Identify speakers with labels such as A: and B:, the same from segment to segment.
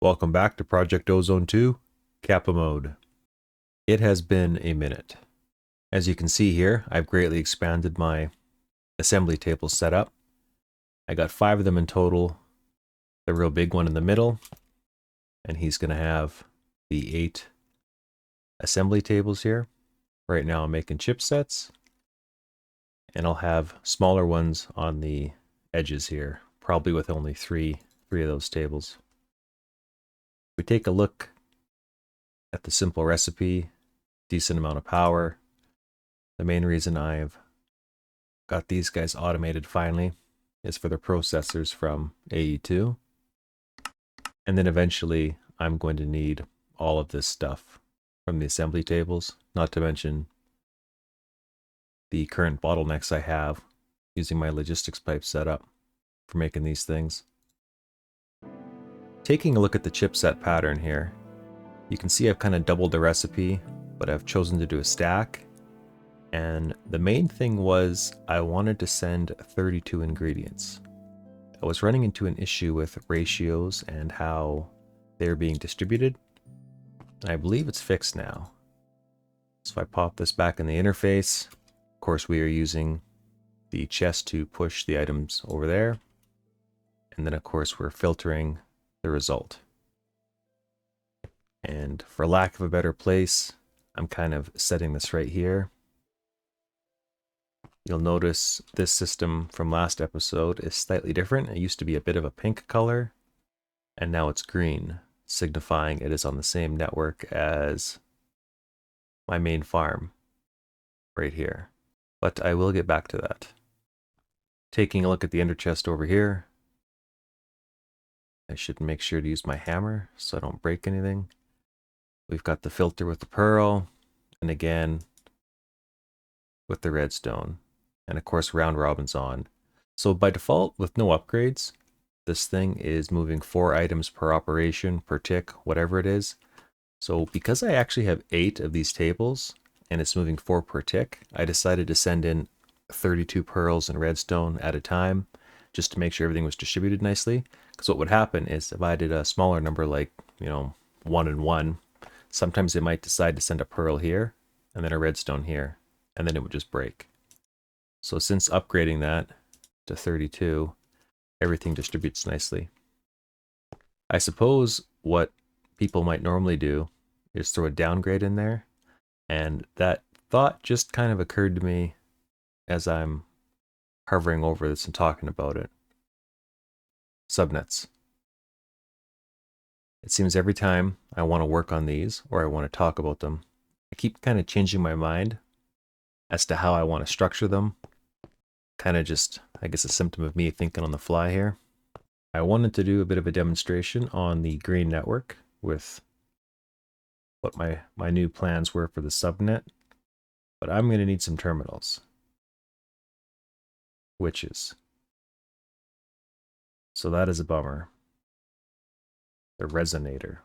A: Welcome back to Project Ozone 2, Kappa Mode. It has been a minute. As you can see here, I've greatly expanded my assembly table setup. I got 5 of them in total, the real big one in the middle, and he's going to have the 8 assembly tables here. Right now I'm making chipsets, and I'll have smaller ones on the edges here, probably with only three of those tables. We take a look at the simple recipe, decent amount of power. The main reason I've got these guys automated finally is for the processors from AE2. And then eventually I'm going to need all of this stuff from the assembly tables, not to mention the current bottlenecks I have using my logistics pipe setup for making these things. Taking a look at the chipset pattern here, you can see I've kind of doubled the recipe, but I've chosen to do a stack. And the main thing was I wanted to send 32 ingredients. I was running into an issue with ratios and how they're being distributed. I believe it's fixed now. So if I pop this back in the interface, of course we are using the chest to push the items over there. And then of course we're filtering the result. And for lack of a better place, I'm kind of setting this right here. You'll notice this system from last episode is slightly different. It used to be a bit of a pink color, and now it's green, signifying it is on the same network as my main farm right here. But I will get back to that. Taking a look at the ender chest over here, I should make sure to use my hammer so I don't break anything. We've got the filter with the pearl, and again with the redstone. And of course round robin's on. So by default, with no upgrades, this thing is moving 4 items per operation, per tick, whatever it is. So because I actually have 8 of these tables and it's moving 4 per tick, I decided to send in 32 pearls and redstone at a time just to make sure everything was distributed nicely. Because what would happen is if I did a smaller number like, 1 and 1, sometimes it might decide to send a pearl here and then a redstone here, and then it would just break. So since upgrading that to 32, everything distributes nicely. I suppose what people might normally do is throw a downgrade in there, and that thought just kind of occurred to me as I'm hovering over this and talking about it. Subnets. It seems every time I want to work on these or I want to talk about them, I keep kind of changing my mind as to how I want to structure them. Kind of just, I guess, a symptom of me thinking on the fly here. I wanted to do a bit of a demonstration on the green network with what my new plans were for the subnet, but I'm going to need some terminals. Witches. So that is a bummer. The resonator.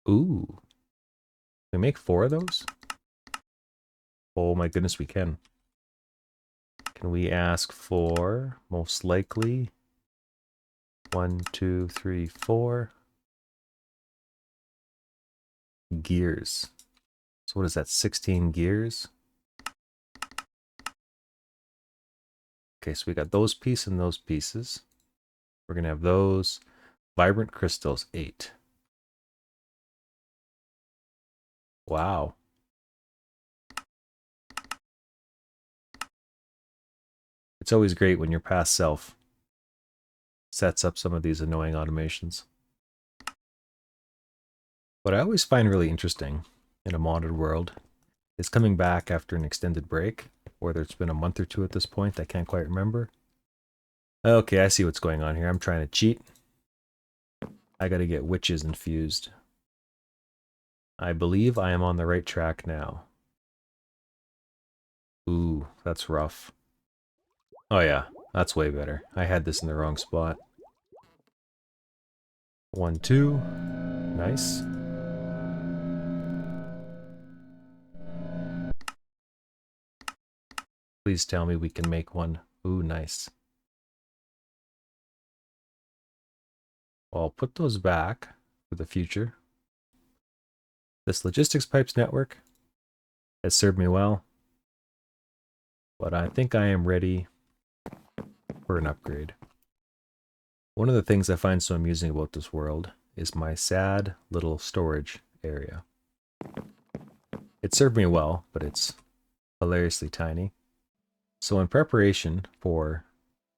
A: Ooh. Can we make 4 of those? Oh my goodness, we can. Can we ask for, most likely, 1, 2, 3, 4 gears? So what is that, 16 gears? Okay, so we got those pieces and those pieces. We're going to have those. Vibrant crystals, 8. Wow. It's always great when your past self sets up some of these annoying automations. What I always find really interesting in a modded world is coming back after an extended break, whether it's been a month or 2 at this point, I can't quite remember. Okay, I see what's going on here. I'm trying to cheat. I gotta get witches infused. I believe I am on the right track now. Ooh, that's rough. Oh yeah, that's way better. I had this in the wrong spot. 1, 2. Nice. Please tell me we can make one. Ooh, nice. Well, I'll put those back for the future. This logistics pipes network has served me well, but I think I am ready for an upgrade. One of the things I find so amusing about this world is my sad little storage area. It served me well, but it's hilariously tiny. So in preparation for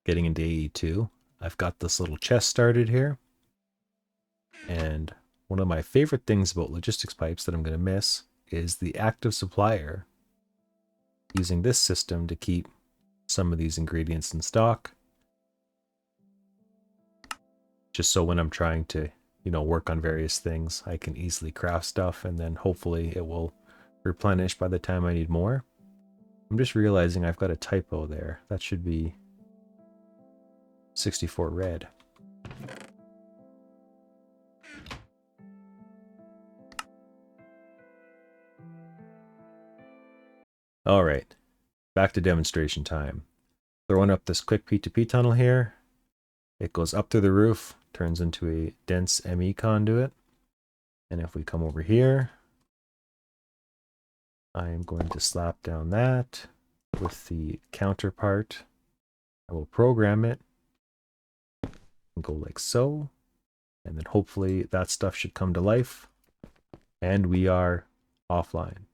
A: getting into AE2, I've got this little chest started here. And one of my favorite things about logistics pipes that I'm going to miss is the active supplier, using this system to keep some of these ingredients in stock. Just so when I'm trying to, work on various things, I can easily craft stuff and then hopefully it will replenish by the time I need more. I'm just realizing I've got a typo there. That should be 64 red. All right, back to demonstration time. Throwing up this quick P2P tunnel here. It goes up through the roof, turns into a dense ME conduit. And if we come over here, I am going to slap down that with the counterpart. I will program it and go like so. And then hopefully that stuff should come to life. And we are offline.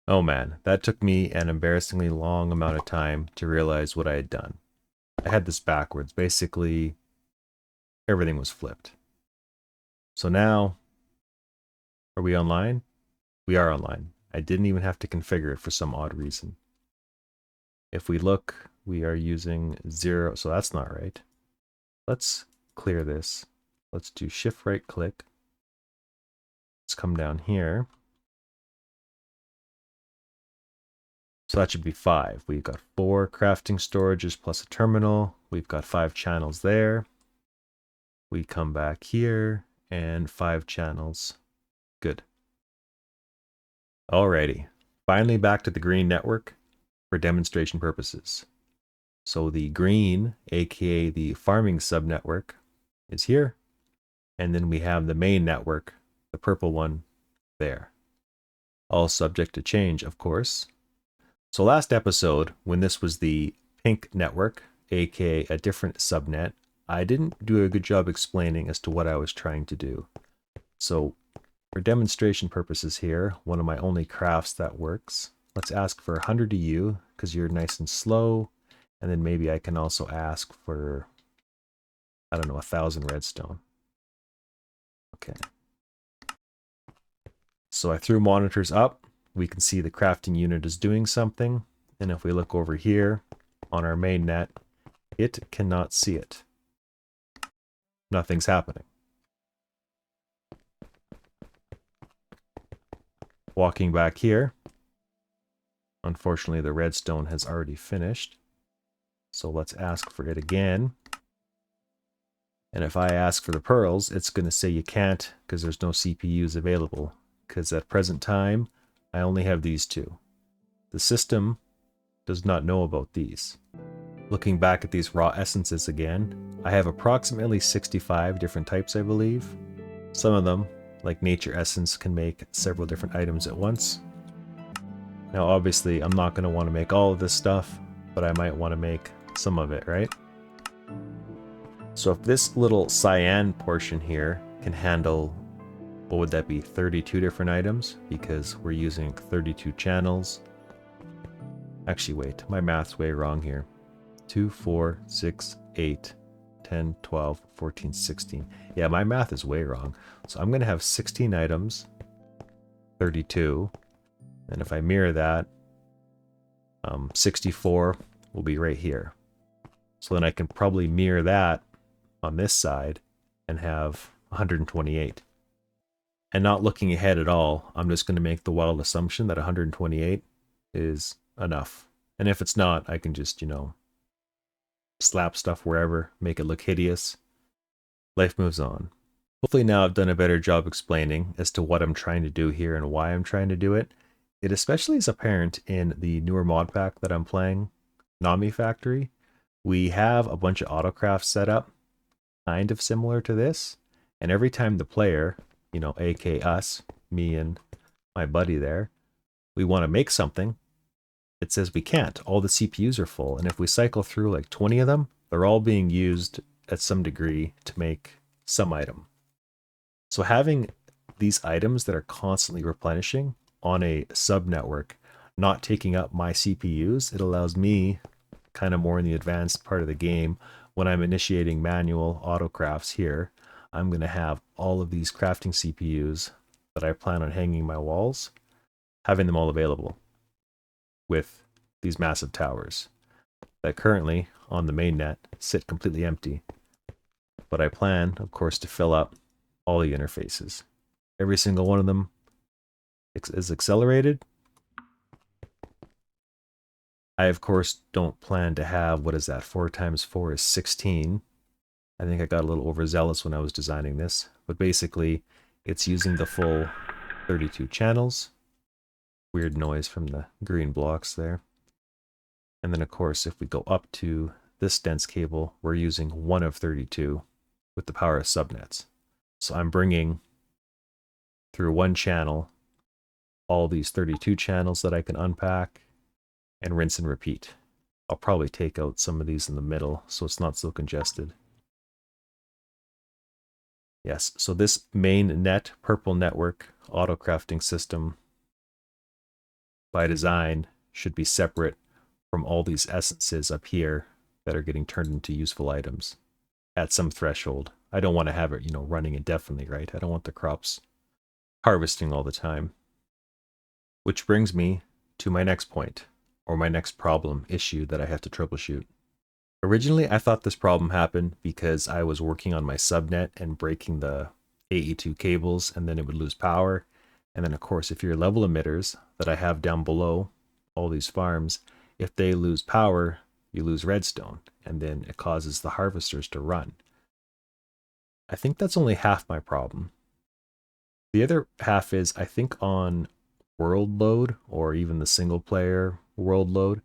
A: Oh man, that took me an embarrassingly long amount of time to realize what I had done. I had this backwards. Basically, everything was flipped. So now, are we online? We are online. I didn't even have to configure it for some odd reason. If we look, we are using 0, so that's not right. Let's clear this. Let's do shift right click. Let's come down here. So that should be 5. We've got 4 crafting storages plus a terminal. We've got 5 channels there. We come back here and 5 channels. Good. Alrighty. Finally back to the green network for demonstration purposes. So the green, aka the farming subnetwork, is here. And then we have the main network, the purple one, there. All subject to change, of course. So last episode, when this was the pink network, aka a different subnet, I didn't do a good job explaining as to what I was trying to do. So for demonstration purposes here, one of my only crafts that works, let's ask for 100 EU because you're nice and slow. And then maybe I can also ask for, 1,000 redstone. Okay. So I threw monitors up. We can see the crafting unit is doing something. And if we look over here on our main net, it cannot see it. Nothing's happening. Walking back here. Unfortunately, the redstone has already finished. So let's ask for it again. And if I ask for the pearls, it's going to say you can't because there's no CPUs available. Because at present time, I only have these 2. The system does not know about these. Looking back at these raw essences again, I have approximately 65 different types, I believe. Some of them, like nature essence, can make several different items at once. Now obviously I'm not going to want to make all of this stuff, but I might want to make some of it, right? So if this little cyan portion here can handle, what would that be, 32 different items? Because we're using 32 channels. Actually, wait, my math's way wrong here. 2, 4, 6, 8, 10, 12, 14, 16. Yeah, my math is way wrong. So I'm going to have 16 items, 32. And if I mirror that, 64 will be right here. So then I can probably mirror that on this side and have 128. And not looking ahead at all, I'm just going to make the wild assumption that 128 is enough. And if it's not, I can just, slap stuff wherever, make it look hideous. Life moves on. Hopefully now I've done a better job explaining as to what I'm trying to do here and why I'm trying to do it. It especially is apparent in the newer mod pack that I'm playing, Nami Factory. We have a bunch of autocrafts set up, kind of similar to this. And every time the player, you know, aka us, me and my buddy there, we want to make something, it says we can't. All the CPUs are full. And if we cycle through like 20 of them, they're all being used at some degree to make some item. So having these items that are constantly replenishing on a subnetwork, not taking up my CPUs, it allows me, kind of more in the advanced part of the game, when I'm initiating manual autocrafts here, I'm going to have all of these crafting CPUs that I plan on hanging my walls, having them all available with these massive towers that currently on the mainnet sit completely empty. But I plan, of course, to fill up all the interfaces. Every single one of them is accelerated. I, of course, don't plan to have, what is that, 4 times 4 is 16. I think I got a little overzealous when I was designing this, but basically it's using the full 32 channels. Weird noise from the green blocks there. And then, of course, if we go up to this dense cable, we're using 1 of 32 with the power of subnets. So I'm bringing through one channel all these 32 channels that I can unpack and rinse and repeat. I'll probably take out some of these in the middle so it's not so congested. Yes, so this main net purple network autocrafting system by design should be separate from all these essences up here that are getting turned into useful items at some threshold. I don't want to have it, you know, running indefinitely, right? I don't want the crops harvesting all the time. Which brings me to my next point, or my next problem issue that I have to troubleshoot. Originally, I thought this problem happened because I was working on my subnet and breaking the AE2 cables, and then it would lose power. And then, of course, if your level emitters that I have down below all these farms, if they lose power, you lose redstone, and then it causes the harvesters to run. I think that's only half my problem. The other half is, I think on world load, or even the single player world load,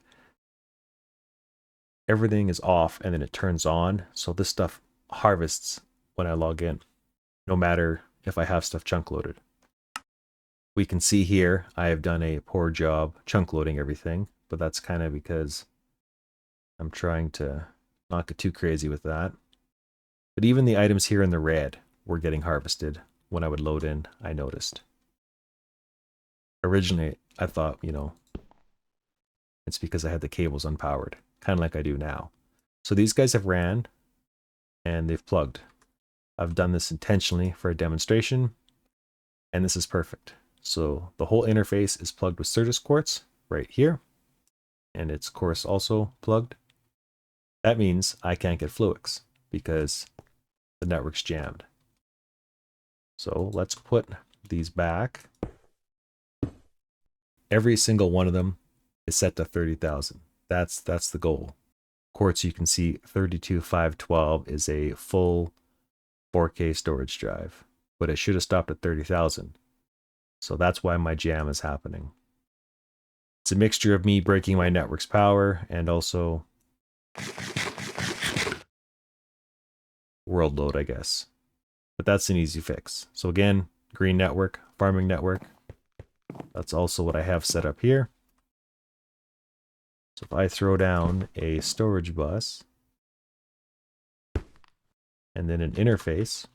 A: everything is off and then it turns on. So this stuff harvests when I log in, no matter if I have stuff chunk loaded. We can see here I have done a poor job chunk loading everything, but that's kind of because I'm trying to not get too crazy with that. But even the items here in the red were getting harvested when I would load in, I noticed. Originally, I thought, you know, it's because I had the cables unpowered, kind of like I do now. So these guys have ran and they've plugged. I've done this intentionally for a demonstration, and this is perfect. So the whole interface is plugged with Certus quartz right here, and it's of course also plugged. That means I can't get Fluix because the network's jammed. So let's put these back. Every single one of them is set to 30,000. That's the goal. Of course, you can see 32512 is a full 4K storage drive, but it should have stopped at 30,000. So that's why my jam is happening. It's a mixture of me breaking my network's power and also world load, I guess. But that's an easy fix. So again, green network, farming network. That's also what I have set up here. So if I throw down a storage bus and then an interface,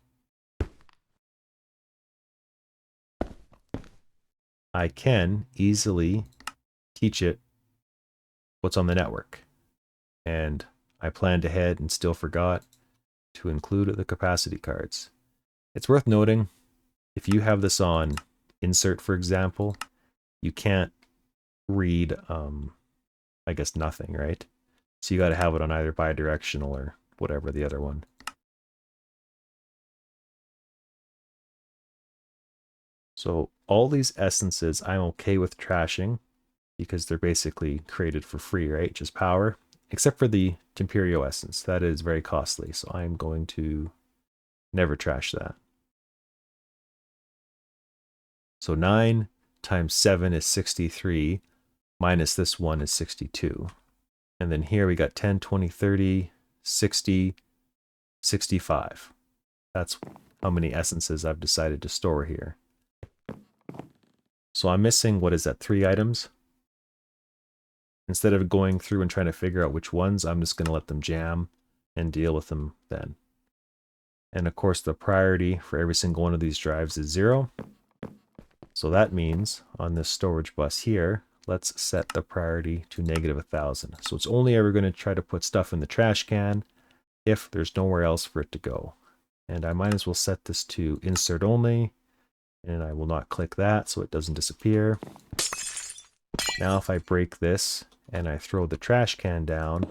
A: I can easily teach it what's on the network. And I planned ahead and still forgot to include the capacity cards. It's worth noting, if you have this on insert, for example, you can't read, I guess, nothing, right? So you got to have it on either bidirectional or whatever the other one. So all these essences I'm okay with trashing because they're basically created for free, right? Just power, except for the Temperio essence. That is very costly, so I'm going to never trash that. So 9 times 7 is 63, minus this one is 62. And then here we got 10, 20, 30, 60, 65. That's how many essences I've decided to store here. So I'm missing, what is that, 3 items? Instead of going through and trying to figure out which ones, I'm just going to let them jam and deal with them then. And of course, the priority for every single one of these drives is 0. So that means on this storage bus here, let's set the priority to -1000. So it's only ever going to try to put stuff in the trash can if there's nowhere else for it to go. And I might as well set this to insert only, and I will not click that so it doesn't disappear. Now if I break this and I throw the trash can down,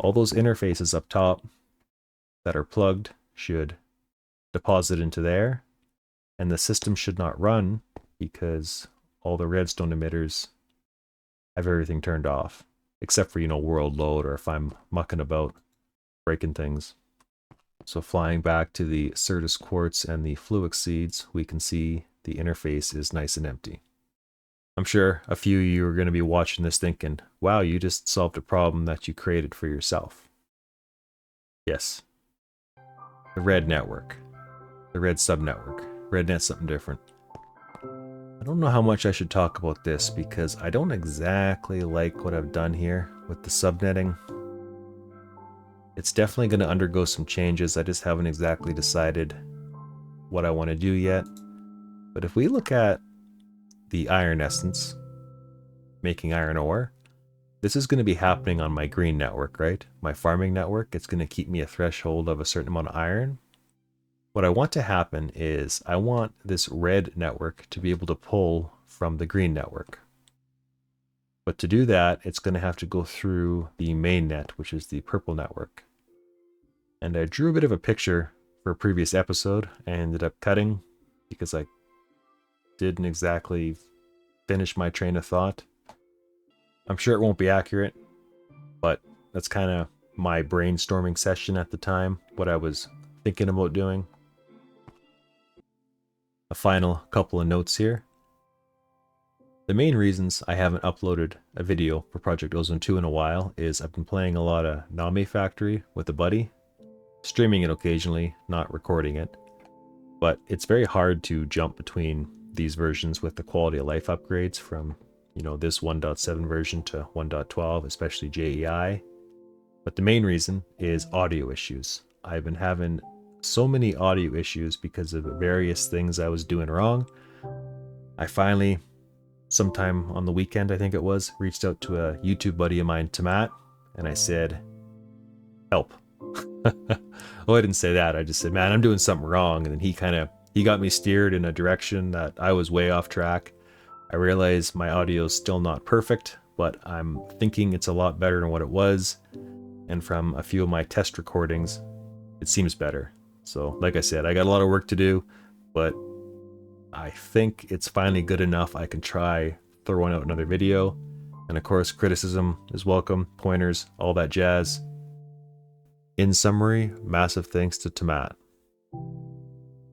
A: all those interfaces up top that are plugged should deposit into there, and the system should not run because all the redstone emitters have everything turned off, except for, world load, or if I'm mucking about breaking things. So flying back to the Certus quartz and the Fluix seeds, we can see the interface is nice and empty. I'm sure a few of you are going to be watching this thinking, wow, you just solved a problem that you created for yourself. Yes. The red network. The red subnetwork. RedNet's something different. I don't know how much I should talk about this because I don't exactly like what I've done here with the subnetting. It's definitely going to undergo some changes. I just haven't exactly decided what I want to do yet. But if we look at the iron essence, making iron ore, this is going to be happening on my green network, right? My farming network. It's going to keep me a threshold of a certain amount of iron. What I want to happen is I want this red network to be able to pull from the green network. But to do that, it's going to have to go through the main net, which is the purple network. And I drew a bit of a picture for a previous episode. I ended up cutting because I didn't exactly finish my train of thought. I'm sure it won't be accurate, but that's kind of my brainstorming session at the time, what I was thinking about doing. A final couple of notes here. The main reasons I haven't uploaded a video for Project Ozone 2 in a while is I've been playing a lot of Name Factory with a buddy, streaming it occasionally, not recording it. But it's very hard to jump between these versions with the quality of life upgrades from, this 1.7 version to 1.12, especially JEI. But the main reason is audio issues. I've been having so many audio issues because of various things I was doing wrong. I finally, sometime on the weekend, I think it was, reached out to a YouTube buddy of mine, Tamat, and I said, help. Well, I didn't say that. I just said, man, I'm doing something wrong. And then he got me steered in a direction that I was way off track. I realized my audio is still not perfect, but I'm thinking it's a lot better than what it was. And from a few of my test recordings, it seems better. So, like I said, I got a lot of work to do, but I think it's finally good enough. I can try throwing out another video. And of course, criticism is welcome, pointers, all that jazz. In summary, massive thanks to Tamat.